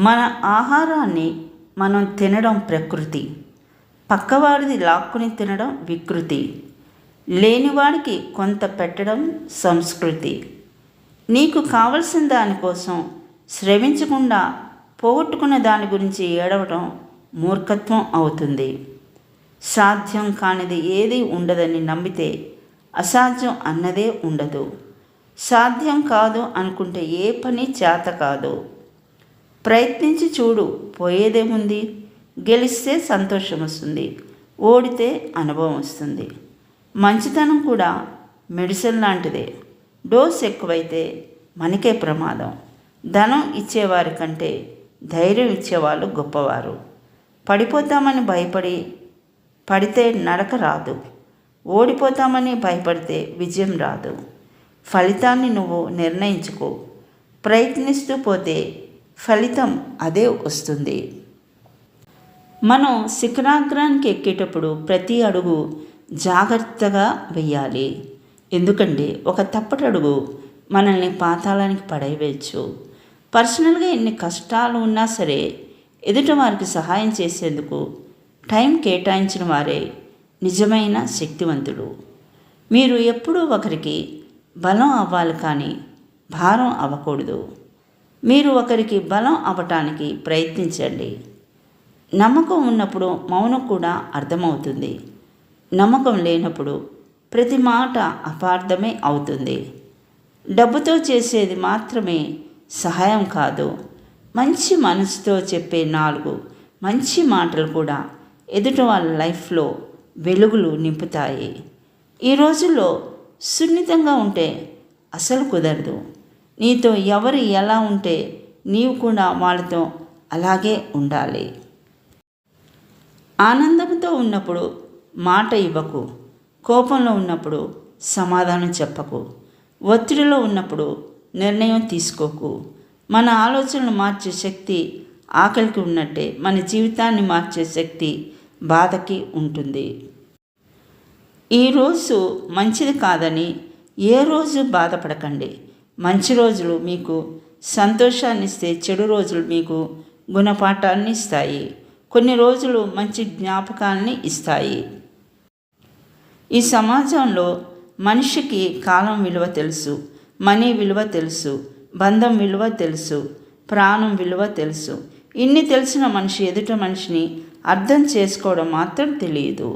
మన ఆహారాన్ని మనం తినడం ప్రకృతి, పక్కవాడిది లాక్కుని తినడం వికృతి, లేనివాడికి కొంత పెట్టడం సంస్కృతి. నీకు కావలసిన దానికోసం శ్రమించకుండా పోగొట్టుకున్న దాని గురించి ఏడవడం మూర్ఖత్వం అవుతుంది. సాధ్యం కానిది ఏదీ ఉండదని నమ్మితే అసాధ్యం అన్నదే ఉండదు. సాధ్యం కాదు అనుకుంటే ఏ పని చేత కాదు. ప్రయత్నించి చూడు, పోయేదేముంది? గెలిస్తే సంతోషం వస్తుంది, ఓడితే అనుభవం వస్తుంది. మంచితనం కూడా మెడిసిన్ లాంటిదే. డోస్ ఎక్కువైతే మనకే ప్రమాదం. ధనం ఇచ్చేవారి కంటే ధైర్యం ఇచ్చేవాళ్ళు గొప్పవారు. పడిపోతామని భయపడి పడితే నడక రాదు. ఓడిపోతామని భయపడితే విజయం రాదు. ఫలితాన్ని నువ్వు నిర్ణయించుకో. ప్రయత్నిస్తూ పోతే ఫలితం అదే వస్తుంది. మనం శిఖరాగ్రానికి ఎక్కేటప్పుడు ప్రతి అడుగు జాగ్రత్తగా వెయ్యాలి. ఎందుకంటే ఒక తప్పటడుగు మనల్ని పాతాళానికి పడవేయచ్చు. పర్సనల్గా ఎన్ని కష్టాలు ఉన్నా సరే ఎదుటి వారికి సహాయం చేసేందుకు టైం కేటాయించిన వారే నిజమైన శక్తివంతుడు. మీరు ఎప్పుడూ ఒకరికి బలం అవ్వాలి కానీ భారం అవ్వకూడదు. మీరు ఒకరికి బలం అవ్వటానికి ప్రయత్నించండి. నమ్మకం ఉన్నప్పుడు మౌనం కూడా అర్థమవుతుంది. నమ్మకం లేనప్పుడు ప్రతి మాట అపార్థమే అవుతుంది. డబ్బుతో చేసేది మాత్రమే సహాయం కాదు. మంచి మనసుతో చెప్పే 4 మంచి మాటలు కూడా ఎదుటి వాళ్ళ లైఫ్లో వెలుగులు నింపుతాయి. ఈ రోజుల్లో సున్నితంగా ఉంటే అసలు కుదరదు. నీతో ఎవరు ఎలా ఉంటే నీవు కూడా వాళ్ళతో అలాగే ఉండాలి. ఆనందంతో ఉన్నప్పుడు మాట ఇవ్వకు. కోపంలో ఉన్నప్పుడు సమాధానం చెప్పకు. ఒత్తిడిలో ఉన్నప్పుడు నిర్ణయం తీసుకోకు. మన ఆలోచనలు మార్చే శక్తి ఆకలికి ఉన్నట్టే మన జీవితాన్ని మార్చే శక్తి బాధకి ఉంటుంది. ఈరోజు మంచిది కాదని ఏ రోజు బాధపడకండి. మంచి రోజులు మీకు సంతోషాన్ని ఇస్తే చెడు రోజులు మీకు గుణపాఠాన్ని ఇస్తాయి. కొన్ని రోజులు మంచి జ్ఞాపకాన్ని ఇస్తాయి. ఈ సమాజంలో మనిషికి కాలం విలువ తెలుసు, మనీ విలువ తెలుసు, బంధం విలువ తెలుసు, ప్రాణం విలువ తెలుసు. ఇన్ని తెలిసిన మనిషి ఎదుట మనిషిని అర్థం చేసుకోవడం మాత్రం తెలియదు.